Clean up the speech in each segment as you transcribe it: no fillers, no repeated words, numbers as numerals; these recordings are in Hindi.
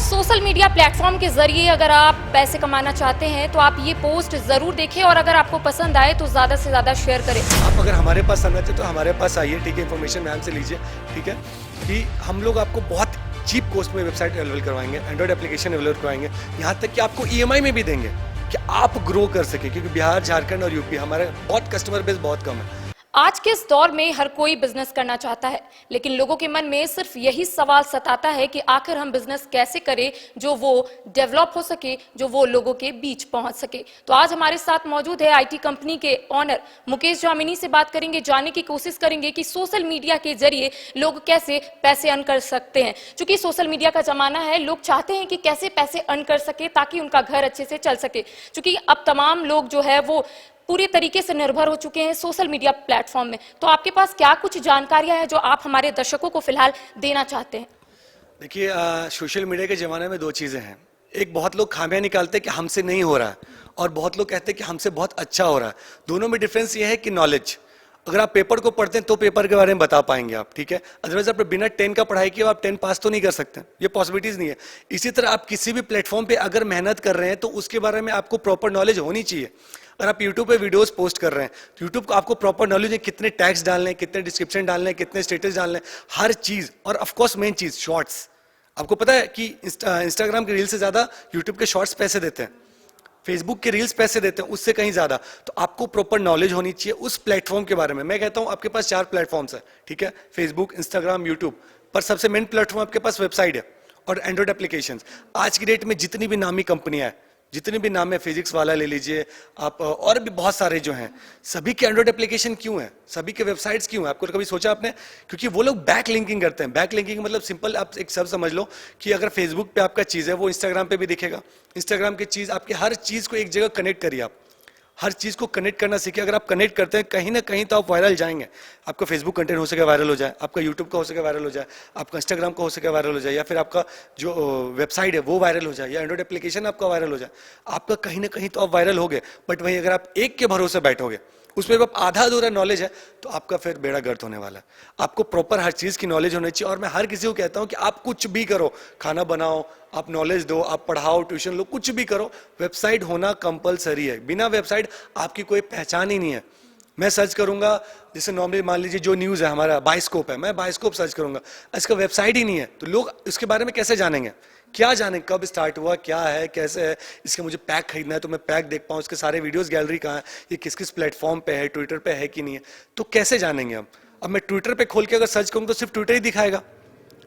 सोशल मीडिया प्लेटफॉर्म के जरिए अगर आप पैसे कमाना चाहते हैं तो आप ये पोस्ट जरूर देखें और अगर आपको पसंद आए तो ज्यादा से ज्यादा शेयर करें। आप अगर हमारे पास आना चाहते तो हमारे पास आइए, ठीक है। इन्फॉर्मेशन मैम से लीजिए, ठीक है, कि हम लोग आपको बहुत चीप कॉस्ट में वेबसाइट अवेलेबल करवाएंगे, एंड्रॉइड एप्लीकेशन अवेलेबल करवाएंगे, यहाँ तक कि आपको EMI में भी देंगे कि आप ग्रो कर सके, क्योंकि बिहार, झारखंड और यूपी हमारे बहुत कस्टमर बेस बहुत कम है। आज के इस दौर में हर कोई बिजनेस करना चाहता है, लेकिन लोगों के मन में सिर्फ यही सवाल सताता है कि आखिर हम बिजनेस कैसे करें जो वो डेवलप हो सके, जो वो लोगों के बीच पहुंच सके। तो आज हमारे साथ मौजूद है IT कंपनी के ऑनर मुकेश जामिनी से बात करेंगे, जानने की कोशिश करेंगे कि सोशल मीडिया के जरिए लोग कैसे पैसे अर्न कर सकते हैं। क्योंकि सोशल मीडिया का जमाना है, लोग चाहते हैं कि कैसे पैसे अर्न कर सके ताकि उनका घर अच्छे से चल सके। क्योंकि अब तमाम लोग जो है वो पूरी तरीके से निर्भर हो चुके हैं सोशल मीडिया प्लेटफॉर्म में। तो आपके पास क्या कुछ जानकारियां हैं जो आप हमारे दर्शकों को फिलहाल देना चाहते हैं? देखिए, सोशल मीडिया के ज़माने में दो चीज़ें हैं। एक, बहुत लोग खामियां निकालते हैं कि हमसे नहीं हो रहा है, और बहुत लोग कहते हैं कि हमसे बहुत अच्छा हो रहा है। दोनों में डिफरेंस ये है कि नॉलेज, अगर आप पेपर को पढ़ते हैं तो पेपर के बारे में बता पाएंगे आप, ठीक है। अदरवाइज आप बिना 10 का पढ़ाई किए आप 10 पास तो नहीं कर सकते, ये पॉसिबिलिटीज नहीं है। इसी तरह आप किसी भी प्लेटफॉर्म पे अगर मेहनत कर रहे हैं तो उसके बारे में आपको प्रॉपर नॉलेज होनी चाहिए। अगर आप यूट्यूब पे वीडियोस पोस्ट कर रहे हैं तो यूट्यूब को आपको प्रॉपर नॉलेज है, कितने टैग्स डालने हैं, कितने डिस्क्रिप्शन डालने हैं, कितने स्टेटस डालने हैं, हर चीज़। और ऑफकोर्स मेन चीज़ शॉर्ट्स। आपको पता है कि इंस्टाग्राम के रील से ज़्यादा यूट्यूब के शॉर्ट्स पैसे देते हैं, फेसबुक के रील्स पैसे देते हैं उससे कहीं ज्यादा। तो आपको प्रॉपर नॉलेज होनी चाहिए उस प्लेटफॉर्म के बारे में। मैं कहता हूं आपके पास 4 प्लेटफॉर्म्स है, ठीक है, फेसबुक, इंस्टाग्राम, यूट्यूब, पर सबसे मेन प्लेटफॉर्म आपके पास वेबसाइट है और एंड्रॉइड एप्लीकेशंस। आज की डेट में जितनी भी नामी कंपनियां हैं, जितने भी नाम है, फिजिक्स वाला ले लीजिए आप, और भी बहुत सारे जो हैं, सभी के एंड्रॉइड एप्लीकेशन क्यों है, सभी के वेबसाइट्स क्यों है? आपको कभी सोचा आपने? क्योंकि वो लोग बैक लिंकिंग करते हैं। बैक लिंकिंग मतलब सिंपल आप एक शब्द समझ लो कि अगर फेसबुक पे आपका चीज़ है वो इंस्टाग्राम पे भी दिखेगा, इंस्टाग्राम की चीज़ आपकी हर चीज़ को एक जगह कनेक्ट करिए। आप हर चीज़ को कनेक्ट करना सीखिए। अगर आप कनेक्ट करते हैं कहीं ना कहीं तो आप वायरल जाएंगे। आपका फेसबुक कंटेंट हो सके वायरल हो जाए, आपका यूट्यूब का हो सके वायरल हो जाए, आपका इंस्टाग्राम का हो सके वायरल हो जाए, या फिर आपका जो वेबसाइट है वो वायरल हो जाए, या एंड्रॉइड एप्लीकेशन आपका वायरल हो जाए। आपका कहीं ना कहीं तो आप वायरल हो गए। बट वहीं अगर आप एक के भरोसे बैठोगे, उसमें आप आधा अधूरा नॉलेज है, तो आपका फिर बेड़ा गर्क होने वाला है। आपको प्रॉपर हर चीज़ की नॉलेज होनी चाहिए। और मैं हर किसी को कहता हूं कि आप कुछ भी करो, खाना बनाओ, आप नॉलेज दो, आप पढ़ाओ, ट्यूशन लो, कुछ भी करो, वेबसाइट होना कंपलसरी है। बिना वेबसाइट आपकी कोई पहचान ही नहीं है। मैं सर्च करूंगा, जैसे नॉर्मली मान लीजिए जो न्यूज़ है हमारा बायोस्कोप है, मैं बायोस्कोप सर्च करूंगा, इसका वेबसाइट ही नहीं है, तो लोग इसके बारे में कैसे जानेंगे? क्या जाने कब स्टार्ट हुआ, क्या है, कैसे है, इसका मुझे पैक खरीदना है तो मैं पैक देख पाऊँ, इसके सारे वीडियोस गैलरी कहाँ है, ये किस किस प्लेटफॉर्म पे है, ट्विटर पे है कि नहीं है, तो कैसे जानेंगे हम? अब मैं ट्विटर पे खोल के अगर सर्च करूँ तो सिर्फ ट्विटर ही दिखाएगा,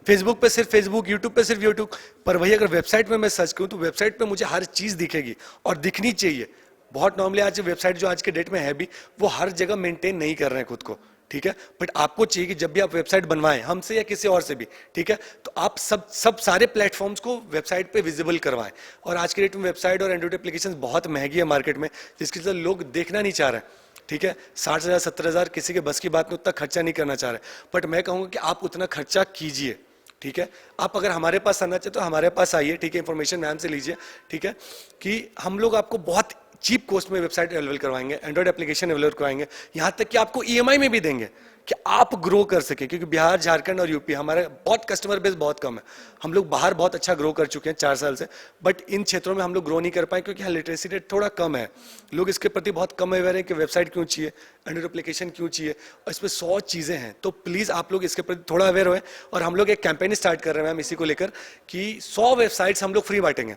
फेसबुक पे सिर्फ फेसबुक, यूट्यूब पे सिर्फ यूट्यूब। पर वही अगर वेबसाइट में मैं सर्च करूँ तो वेबसाइट पे मुझे हर चीज़ दिखेगी और दिखनी चाहिए। बहुत नॉर्मली आज वेबसाइट जो आज के डेट में है भी, वो हर जगह मेंटेन नहीं कर रहे हैं खुद को, ठीक है। बट आपको चाहिए कि जब भी आप वेबसाइट बनवाएं, हमसे या किसी और से भी, ठीक है, तो आप सब सारे प्लेटफॉर्म्स को वेबसाइट पे विजिबल करवाएं। और आज के डेट में वेबसाइट और एंड्रॉइड एप्लीकेशन बहुत महंगी है मार्केट में, जिसके लिए लोग देखना नहीं चाह रहे, ठीक है। 60,000 70,000 किसी के बस की बात में उतना खर्चा नहीं करना चाह रहे। बट मैं कहूँगा कि आप उतना खर्चा कीजिए, ठीक है। आप अगर हमारे पास आना चाहते तो हमारे पास आइए, ठीक है। इन्फॉर्मेशन मैम से लीजिए, ठीक है, कि हम लोग आपको बहुत चीप कॉस्ट में वेबसाइट अवेलेबल करवाएंगे, एंड्रॉइड एप्लीकेशन अवेलेबल करवाएंगे, यहाँ तक कि आपको EMI में भी देंगे कि आप ग्रो कर सके, क्योंकि बिहार, झारखंड और यूपी हमारे बहुत कस्टमर बेस बहुत कम है। हम लोग बाहर बहुत अच्छा ग्रो कर चुके हैं 4 साल से, बट इन क्षेत्रों में हम लोग ग्रो नहीं कर पाए क्योंकि यहाँ लिटरेसी रेट थोड़ा कम है। लोग इसके प्रति बहुत कम अवेयर है कि वेबसाइट क्यों चाहिए, एंड्रॉइड एप्लीकेशन क्यों चाहिए, और इसमें 100 चीज़ें हैं। तो प्लीज़ आप लोग इसके प्रति थोड़ा अवेयर हुए। और हम लोग एक कैंपेन स्टार्ट कर रहे हैं मैम इसी को लेकर कि 100 वेबसाइट्स हम लोग फ्री बांटेंगे।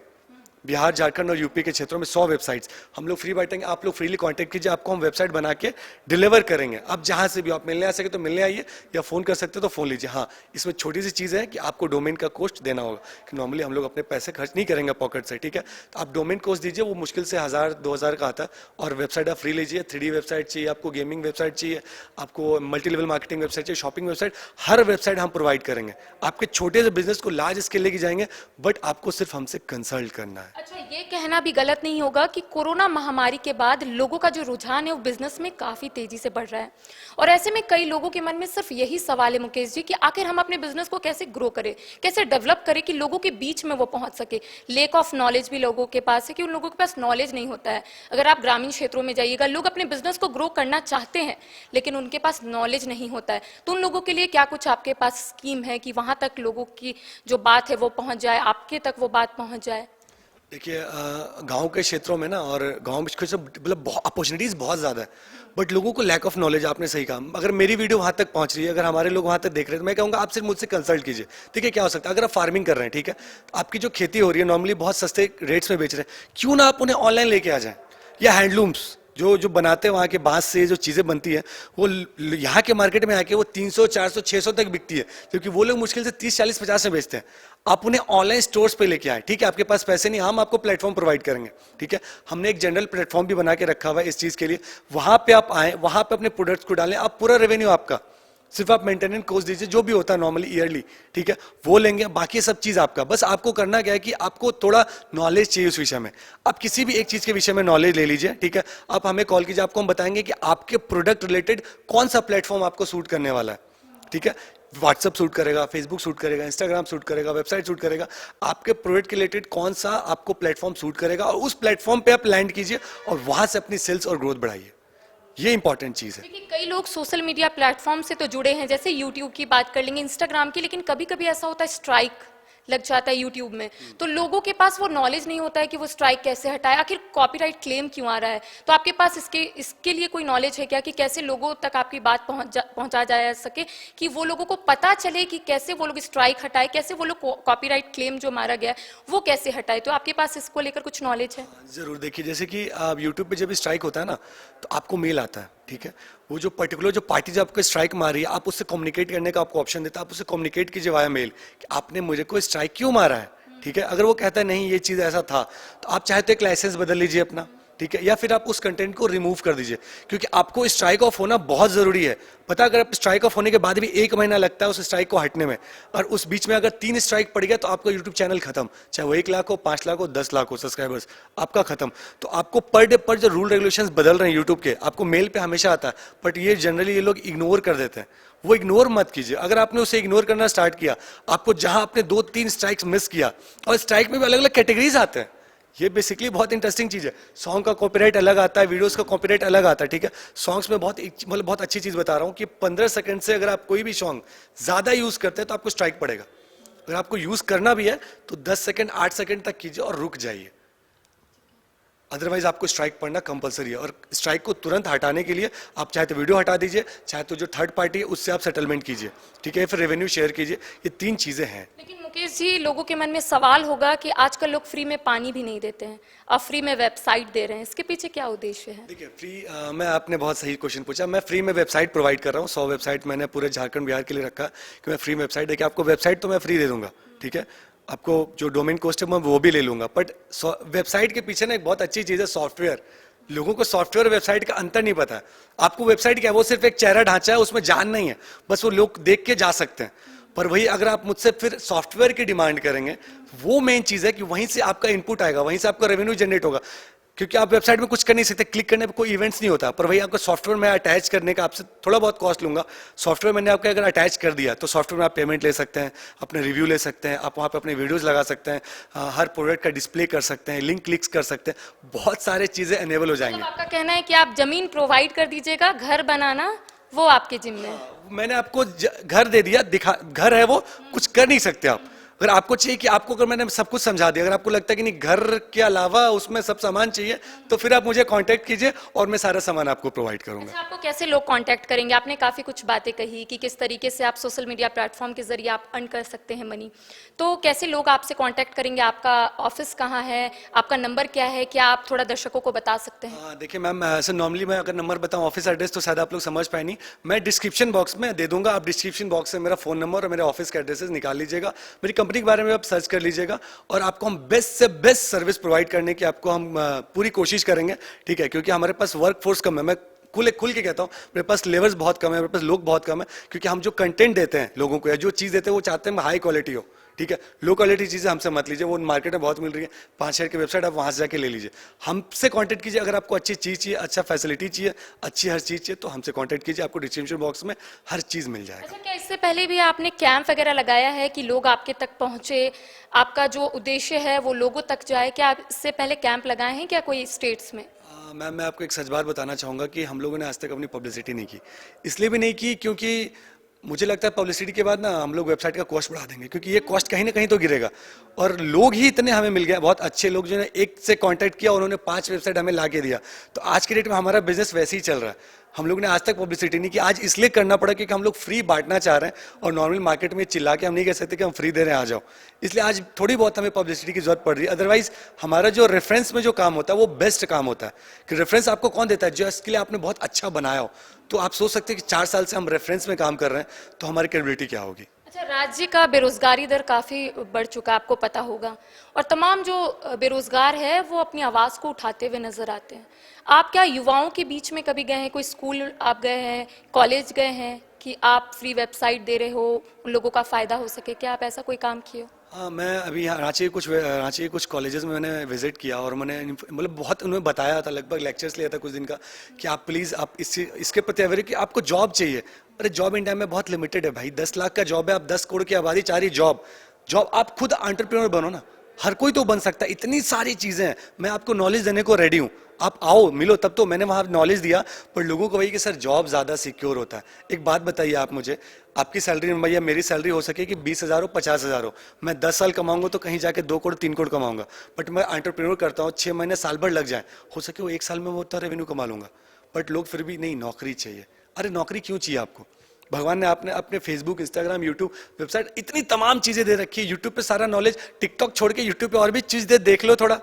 बिहार, झारखंड और यूपी के क्षेत्रों में 100 वेबसाइट्स हम लोग फ्री बांटेंगे। आप लोग फ्रीली कांटेक्ट कीजिए, आपको हम वेबसाइट बना के डिलीवर करेंगे। आप जहां से भी आप मिलने आ सके तो मिलने आइए, या फोन कर सकते हो तो फोन लीजिए। हाँ, इसमें छोटी सी चीज़ है कि आपको डोमेन का कॉस्ट देना होगा, कि नॉर्मली हम लोग अपने पैसे खर्च नहीं करेंगे पॉकेट से, ठीक है। तो आप डोमेन कॉस्ट दीजिए, वो मुश्किल से 1000-2000 का आता है। और वेबसाइट आप फ्री लीजिए। 3D वेबसाइट चाहिए आपको, गेमिंग वेबसाइट चाहिए आपको, मल्टी लेवल मार्केटिंग वेबसाइट चाहिए, शॉपिंग वेबसाइट, हर वेबसाइट हम प्रोवाइड करेंगे। आपके छोटे से बिजनेस को लार्ज स्केल लेके जाएंगे, बट आपको सिर्फ हमसे कंसल्ट करना है। है। अच्छा, ये कहना भी गलत नहीं होगा कि कोरोना महामारी के बाद लोगों का जो रुझान है वो बिजनेस में काफी तेजी से बढ़ रहा है, और ऐसे में कई लोगों के मन में सिर्फ यही सवाल है मुकेश जी कि आखिर हम अपने बिजनेस को कैसे ग्रो करें, कैसे डेवलप करें कि लोगों के बीच में वो पहुंच सके। लेक ऑफ नॉलेज भी लोगों के पास है कि उन लोगों के पास नॉलेज नहीं होता है। अगर आप ग्रामीण क्षेत्रों में जाइएगा, लोग अपने बिजनेस को ग्रो करना चाहते हैं लेकिन उनके पास नॉलेज नहीं होता है। तो उन लोगों के लिए क्या कुछ आपके पास स्कीम है कि वहां तक लोगों की जो बात है वो पहुंच जाए, आपके तक वो बात पहुंच जाए? देखिए गांव के क्षेत्रों में ना, और गांव में कुछ मतलब अपॉर्चुनिटीज बहुत ज़्यादा है, बट लोगों को लैक ऑफ नॉलेज। आपने सही कहा। अगर मेरी वीडियो वहां तक पहुंच रही है, अगर हमारे लोग वहां तक देख रहे हैं, तो मैं कहूँगा आप सिर्फ मुझसे कंसल्ट कीजिए। ठीक है, क्या हो सकता है अगर आप फार्मिंग कर रहे हैं, ठीक है, तो आपकी जो खेती हो रही है नॉर्मली बहुत सस्ते रेट्स में बेच रहे हैं, क्यों ना आप उन्हें ऑनलाइन लेके आ जाएं। या हैंडलूम्स जो जो बनाते हैं वहाँ के बांस से जो चीज़ें बनती हैं, वो यहाँ के मार्केट में आके वो 300 400 600 तक बिकती है, क्योंकि वो लोग मुश्किल से 30 40 50 में बेचते हैं। आप उन्हें ऑनलाइन स्टोर्स पे लेके आए। ठीक है, आपके पास पैसे नहीं, हम आपको प्लेटफॉर्म प्रोवाइड करेंगे। ठीक है, हमने एक जनरल प्लेटफॉर्म भी बना के रखा हुआ है इस चीज़ के लिए। वहाँ पे आप आए, वहाँ पे अपने प्रोडक्ट्स को डालें, आप पूरा रेवेन्यू आपका, सिर्फ आप मेंटेनेंस कॉस्ट दीजिए जो भी होता है नॉर्मली ईयरली। ठीक है, वो लेंगे, बाकी सब चीज आपका। बस आपको करना क्या है कि आपको थोड़ा नॉलेज चाहिए उस विषय में। आप किसी भी एक चीज के विषय में नॉलेज ले लीजिए। ठीक है, आप हमें कॉल कीजिए, आपको हम बताएंगे कि आपके प्रोडक्ट रिलेटेड कौन सा प्लेटफॉर्म आपको सूट करने वाला है। ठीक है, व्हाट्सअप सूट करेगा, फेसबुक सूट करेगा, इंस्टाग्राम सूट करेगा, वेबसाइट सूट करेगा, आपके प्रोडक्ट के रिलेटेड कौन सा आपको प्लेटफॉर्म सूट करेगा, और उस प्लेटफॉर्म पे आप लैंड कीजिए और वहां से अपनी सेल्स और ग्रोथ बढ़ाइए। ये इंपॉर्टेंट चीज है। देखिए, कई लोग सोशल मीडिया प्लेटफॉर्म से तो जुड़े हैं, जैसे यूट्यूब की बात कर लेंगे, इंस्टाग्राम की, लेकिन कभी कभी ऐसा होता है स्ट्राइक लग जाता है यूट्यूब में, तो लोगों के पास वो नॉलेज नहीं होता है कि वो स्ट्राइक कैसे हटाए, आखिर कॉपीराइट क्लेम क्यों आ रहा है। तो आपके पास इसके लिए कोई नॉलेज है क्या कि कैसे लोगों तक आपकी बात पहुंचा जा सके, कि वो लोगों को पता चले कि कैसे वो लोग स्ट्राइक हटाए, कैसे वो लोग कॉपीराइट क्लेम जो मारा गया है वो कैसे हटाए। तो आपके पास इसको लेकर कुछ नॉलेज है? जरूर। देखिए, जैसे कि आप यूट्यूब पे जब स्ट्राइक होता है ना, तो आपको मेल आता है। ठीक है, वो जो पर्टिकुलर जो पार्टी जो आपको स्ट्राइक मार रही है, आप उससे कम्युनिकेट करने का आपको ऑप्शन देता है। आप उससे कम्युनिकेट कीजिए वाया मेल कि आपने मुझे को स्ट्राइक क्यों मारा है। ठीक है, अगर वो कहता है नहीं ये चीज़ ऐसा था, तो आप चाहे तो एक लाइसेंस बदल लीजिए अपना। ठीक है, या फिर आप उस कंटेंट को रिमूव कर दीजिए, क्योंकि आपको स्ट्राइक ऑफ होना बहुत जरूरी है। पता, अगर आप स्ट्राइक ऑफ होने के बाद भी 1 महीना लगता है उस स्ट्राइक को हटने में, और उस बीच में अगर 3 स्ट्राइक पड़ गया तो आपका यूट्यूब चैनल खत्म, चाहे वो 1 लाख हो, 5 लाख हो, 10 लाख हो सब्सक्राइबर्स, आपका खत्म। तो आपको पर डे पर जो रूल रेगुलेशंस बदल रहे हैं यूट्यूब के, आपको मेल पे हमेशा आता है, बट ये जनरली ये लोग इग्नोर कर देते हैं। वो इग्नोर मत कीजिए। अगर आपने उसे इग्नोर करना स्टार्ट किया, आपको जहां आपने 2-3 स्ट्राइक्स मिस किया, और स्ट्राइक में भी अलग अलग कैटेगरीज आते हैं, ये बेसिकली बहुत इंटरेस्टिंग चीज है। सॉन्ग का कॉपीराइट अलग आता है, वीडियोस का कॉपीराइट अलग आता है। ठीक है, सॉन्ग्स में मतलब बहुत अच्छी चीज बता रहा हूँ कि 15 सेकंड से अगर आप कोई भी सॉन्ग ज्यादा यूज करते हैं तो आपको स्ट्राइक पड़ेगा। अगर आपको यूज करना भी है तो 10 सेकंड 8 सेकंड तक कीजिए और रुक जाइए, अदरवाइज आपको स्ट्राइक पड़ना कंपलसरी है। और स्ट्राइक को तुरंत हटाने के लिए आप चाहे तो वीडियो हटा दीजिए, चाहे तो जो थर्ड पार्टी है उससे आप सेटलमेंट कीजिए। ठीक है, फिर रेवेन्यू शेयर कीजिए। ये 3 चीजें हैं। लेकिन मुकेश जी, लोगों के मन में सवाल होगा कि आजकल लोग फ्री में पानी भी नहीं देते हैं, अब फ्री में वेबसाइट दे रहे हैं, इसके पीछे क्या उद्देश्य है? देखिए, फ्री मैं आपने बहुत सही क्वेश्चन पूछा। मैं फ्री में वेबसाइट प्रोवाइड कर रहा हूँ। 100 वेबसाइट मैंने पूरे झारखंड बिहार के लिए रखा कि मैं फ्री वेबसाइट। देखिए, आपको वेबसाइट तो मैं फ्री दे दूंगा। ठीक है, आपको जो डोमेन कॉस्ट है मैं वो भी ले लूंगा, बट वेबसाइट के पीछे ना एक बहुत अच्छी चीज है सॉफ्टवेयर। लोगों को सॉफ्टवेयर और वेबसाइट का अंतर नहीं पता है। आपको वेबसाइट क्या है, वो सिर्फ एक चेहरा ढांचा है, उसमें जान नहीं है, बस वो लोग देख के जा सकते हैं। पर वही अगर आप मुझसे फिर सॉफ्टवेयर की डिमांड करेंगे, वो मेन चीज है कि वहीं से आपका इनपुट आएगा, वहीं से आपका रेवेन्यू जनरेट होगा। क्योंकि आप वेबसाइट में कुछ कर नहीं सकते, क्लिक करने पे कोई इवेंट्स नहीं होता, पर वही आपका सॉफ्टवेयर में अटैच करने का आपसे थोड़ा बहुत कॉस्ट लूंगा। सॉफ्टवेयर मैंने आपका अगर अटैच कर दिया तो सॉफ्टवेयर में आप पेमेंट ले सकते हैं, अपने रिव्यू ले सकते हैं, आप वहाँ पे अपने वीडियोस लगा सकते हैं, हर प्रोडक्ट का डिस्प्ले कर सकते हैं, लिंक क्लिक्स कर सकते हैं, बहुत सारे चीजें एनेबल हो जाएंगे। मतलब आपका कहना है कि आप जमीन प्रोवाइड कर दीजिएगा, घर बनाना वो आपके जिम्मे है। मैंने आपको घर दे दिया, दिखा घर है, वो कुछ कर नहीं सकते आप। अगर आपको चाहिए कि आपको, अगर मैंने सब कुछ समझा दिया, अगर आपको लगता है कि नहीं घर के अलावा उसमें सब सामान चाहिए, तो फिर आप मुझे कांटेक्ट कीजिए और मैं सारा सामान आपको प्रोवाइड करूंगा। अच्छा, आपको कैसे लोग कांटेक्ट करेंगे? आपने काफी कुछ बातें कही कि किस तरीके से आप सोशल मीडिया प्लेटफॉर्म के जरिए आप अर्न कर सकते हैं मनी, तो कैसे लोग आपसे कांटेक्ट करेंगे? आपका ऑफिस कहाँ है, आपका नंबर क्या है, क्या आप थोड़ा दर्शकों को बता सकते हैं? देखिए मैम, ऐसे नॉर्मली मैं अगर नंबर बताऊं ऑफिस एड्रेस तो शायद आप लोग समझ पाए नहीं, मैं डिस्क्रिप्शन बॉक्स में दे दूंगा। आप डिस्क्रिप्शन बॉक्स से मेरा फोन नंबर और मेरे ऑफिस के एड्रेसेस निकाल लीजिएगा, मेरी कंपनी के बारे में आप सर्च कर लीजिएगा, और आपको हम बेस्ट से बेस्ट सर्विस प्रोवाइड करने की आपको हम पूरी कोशिश करेंगे। ठीक है, क्योंकि हमारे पास वर्क फोर्स कम है, मैं खुल के कहता हूँ, मेरे पास लेबर्स बहुत कम है, मेरे पास लोग बहुत कम है, क्योंकि हम जो कंटेंट देते हैं लोगों को या जो चीज़ देते हैं वो चाहते हैं हाई क्वालिटी हो। ठीक है, लो क्वालिटी चीज़ें हमसे मत लीजिए, वो मार्केट में बहुत मिल रही है, 5 शहर की वेबसाइट, आप वहाँ से जाके ले लीजिए। हमसे कांटेक्ट कीजिए, अगर आपको अच्छी चीज़ चाहिए, अच्छा फैसिलिटी चाहिए, अच्छी हर चीज़ चाहिए, तो हमसे कांटेक्ट कीजिए, आपको डिस्क्रिप्शन बॉक्स में हर चीज़ मिल जाएगा। अच्छा, क्या इससे पहले भी आपने कैंप वगैरह लगाया है कि लोग आपके तक पहुंचे, आपका जो उद्देश्य है वो लोगों तक जाए? क्या आप इससे पहले कैंप लगाए हैं क्या कोई स्टेट्स में? मैम, मैं आपको एक सच बात बताना चाहूँगा कि हम लोगों ने आज तक अपनी पब्लिसिटी नहीं की। इसलिए भी नहीं की क्योंकि मुझे लगता है पब्लिसिटी के बाद ना हम लोग वेबसाइट का कॉस्ट बढ़ा देंगे, क्योंकि ये कॉस्ट कहीं ना कहीं तो गिरेगा। और लोग ही इतने हमें मिल गए, बहुत अच्छे लोग जो ने एक से कांटेक्ट किया, उन्होंने 5 वेबसाइट हमें ला के दिया। तो आज की डेट में हमारा बिजनेस वैसे ही चल रहा है। हम लोग ने आज तक पब्लिसिटी नहीं की, आज इसलिए करना पड़ा क्योंकि हम लोग फ्री बांटना चाह रहे हैं, और नॉर्मल मार्केट में चिल्ला के हम नहीं कह सकते कि हम फ्री दे रहे हैं, आ जाओ। इसलिए आज थोड़ी बहुत हमें पब्लिसिटी की जरूरत पड़ रही है। अदरवाइज हमारा जो रेफरेंस में जो काम होता है वो बेस्ट काम होता है। कि रेफरेंस आपको कौन देता है? जो इसके लिए आपने बहुत अच्छा बनाया हो। तो आप सोच सकते हैं कि 4 साल से हम रेफरेंस में काम कर रहे हैं, तो हमारी कैपेबिलिटी क्या होगी। अच्छा, राज्य का बेरोजगारी दर काफी बढ़ चुका, आपको पता होगा, और तमाम जो बेरोजगार है वो अपनी आवाज को उठाते हुए नजर आते हैं। आप क्या युवाओं के बीच में कभी गए हैं? कोई स्कूल आप गए हैं, कॉलेज गए हैं कि आप फ्री वेबसाइट दे रहे हो, उन लोगों का फायदा हो सके? क्या आप ऐसा कोई काम किए हो? हाँ, मैं अभी यहाँ रांची के कुछ कॉलेजेस में मैंने विजिट किया, और मैंने मतलब बहुत उन्हें बताया था, लगभग लेक्चर्स लिया था कुछ दिन का, कि आप प्लीज़ आप इसके प्रति अवेयर कि आपको जॉब चाहिए। अरे जॉब इंडिया में बहुत लिमिटेड है भाई, 10 लाख का जॉब है, आप 10 करोड़ की आबादी चाह रही जॉब। आप खुद एंटरप्रेन्योर बनो ना, हर कोई तो बन सकता है। इतनी सारी चीज़ें हैं, मैं आपको नॉलेज देने को रेडी हूँ, आप आओ मिलो। तब तो मैंने वहाँ नॉलेज दिया, पर लोगों को वही कि सर जॉब ज़्यादा सिक्योर होता है। एक बात बताइए आप मुझे, आपकी सैलरी भैया मेरी सैलरी हो सके कि 20,000 हो, 50,000 हो, मैं 10 साल कमाऊंगा तो कहीं जाके 2 करोड़ 3 करोड़ कमाऊंगा। बट मैं एंटरप्रेन्योर करता हूँ, 6 महीने साल भर लग जाए, हो सके वो 1 साल में वो उतना रेवेन्यू कमा लूंगा। बट लोग फिर भी नहीं, नौकरी चाहिए। अरे नौकरी क्यों चाहिए आपको? भगवान ने आपने अपने फेसबुक, इंस्टाग्राम, यूट्यूब, वेबसाइट, इतनी तमाम चीजें दे रखी है। यूट्यूब पे सारा नॉलेज, टिकटॉक छोड़ के यूट्यूब पे और भी चीज देख लो थोड़ा।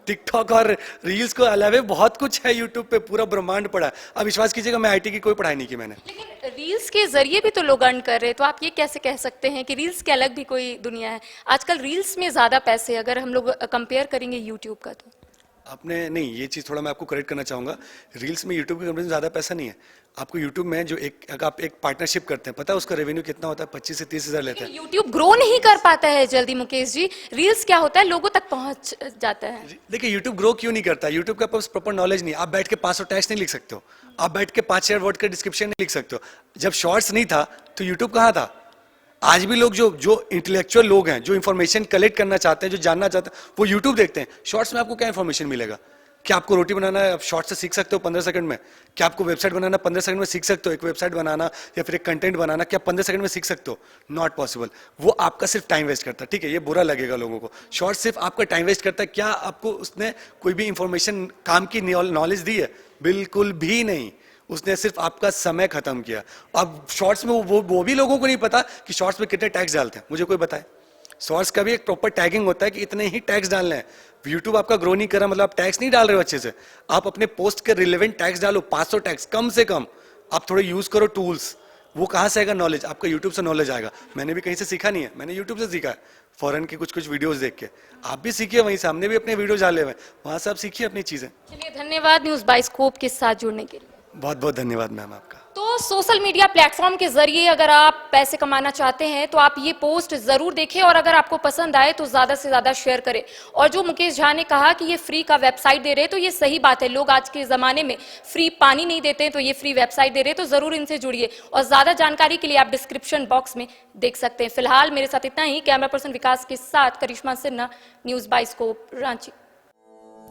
टिकटॉक और रील्स को अलावे बहुत कुछ है यूट्यूब पे, पूरा ब्रह्मांड पड़ा है। अब विश्वास कीजिएगा, मैं आईटी की कोई पढ़ाई नहीं की मैंने। लेकिन रील्स के जरिए भी तो लोग अर्न कर रहे हैं, तो आप ये कैसे कह सकते हैं कि रील्स के अलग भी कोई दुनिया है? आजकल रील्स में ज्यादा पैसे, अगर हम लोग कंपेयर करेंगे यूट्यूब का तो। आपने नहीं, ये चीज़ थोड़ा मैं आपको करेक्ट करना चाहूँगा। रील्स में यूट्यूब की कंपनी में ज़्यादा पैसा नहीं है। आपको यूट्यूब में जो अगर आप एक पार्टनरशिप करते हैं, पता है उसका रेवेन्यू कितना होता है? 25 से 30 हज़ार लेता है। यूट्यूब ग्रो नहीं कर पाता है जल्दी मुकेश जी। रील्स क्या होता है, लोगों तक पहुंच जाता है। देखिए यूट्यूब ग्रो क्यों नहीं करता? यूट्यूब का पास प्रॉपर नॉलेज नहीं। आप बैठ के 500 टैग्स नहीं लिख सकते हो, आप बैठ के 5 वर्ड का डिस्क्रिप्शन नहीं लिख सकते हो। जब शॉर्ट्स नहीं था तो यूट्यूब कहाँ था? आज भी लोग जो इंटेलेक्चुअल लोग हैं, जो इन्फॉर्मेशन कलेक्ट करना चाहते हैं, जो जानना चाहते हैं, वो यूट्यूब देखते हैं। शॉर्ट्स में आपको क्या इन्फॉर्मेशन मिलेगा? क्या आपको रोटी बनाना है, आप शॉर्ट से सीख सकते हो 15 सेकंड में? क्या आपको वेबसाइट बनाना 15 सेकंड में सीख सकते हो? एक वेबसाइट बनाना या फिर एक कंटेंट बनाना क्या 15 सेकंड में सीख सकते हो? Not possible. वो आपका सिर्फ टाइम वेस्ट करता है। ठीक है, ये बुरा लगेगा लोगों को, शॉर्ट सिर्फ आपका टाइम वेस्ट करता है। क्या आपको उसने कोई भी इंफॉर्मेशन, काम की नॉलेज दी है? बिल्कुल भी नहीं। उसने सिर्फ आपका समय खत्म किया। अब शॉर्ट्स में वो भी लोगों को नहीं पता कि शॉर्ट्स में कितने टैग्स डालते हैं। मुझे कोई बताए? शॉर्ट्स का भी एक प्रॉपर टैगिंग होता है कि इतने ही टैग्स डालने हैं। यूट्यूब आपका ग्रो नहीं कर रहा, मतलब आप टैग्स नहीं डाल रहे हो अच्छे से। आप अपने पोस्ट के रिलेवेंट टैग्स डालो, 500 टैग्स कम से कम। आप थोड़े यूज करो टूल्स। वो कहाँ से आएगा नॉलेज? आपका यूट्यूब से नॉलेज आएगा। मैंने भी कहीं से सीखा नहीं है, मैंने यूट्यूब से सीखा है, फॉरेन की कुछ वीडियोस देख के। आप भी सीखिए वहीं से, हमने भी अपने वीडियो डाले हुए, वहां से आप सीखिए अपनी चीजें। चलिए, धन्यवाद न्यूज़ बाइस्कोप के साथ जुड़ने के लिए। बहुत बहुत धन्यवाद मैम आपका। तो सोशल मीडिया प्लेटफॉर्म के जरिए अगर आप पैसे कमाना चाहते हैं तो आप ये पोस्ट जरूर देखें, और अगर आपको पसंद आए तो ज्यादा से ज्यादा शेयर करें। और जो मुकेश झा ने कहा कि ये फ्री का वेबसाइट दे रहे हैं, तो ये सही बात है। लोग आज के जमाने में फ्री पानी नहीं देते हैं, तो ये फ्री वेबसाइट दे रहे हैं, तो जरूर इनसे जुड़िए। और ज्यादा जानकारी के लिए आप डिस्क्रिप्शन बॉक्स में देख सकते हैं। फिलहाल मेरे साथ इतना ही। कैमरा पर्सन विकास के साथ करिश्मा सिन्हा, न्यूज़ बाइस्कोप, रांची।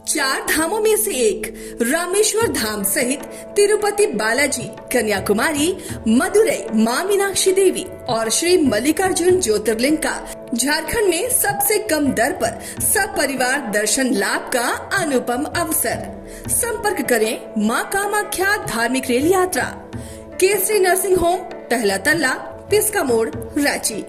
4 धामों में से एक रामेश्वर धाम सहित तिरुपति बालाजी, कन्याकुमारी, मदुरई, मां मीनाक्षी देवी और श्री मल्लिकार्जुन ज्योतिर्लिंग का झारखंड में सबसे कम दर पर सपरिवार दर्शन लाभ का अनुपम अवसर। संपर्क करें मां कामाख्या धार्मिक रेल यात्रा, केसरी नर्सिंग होम, पहला तल्ला, पिस्का मोड़, रांची।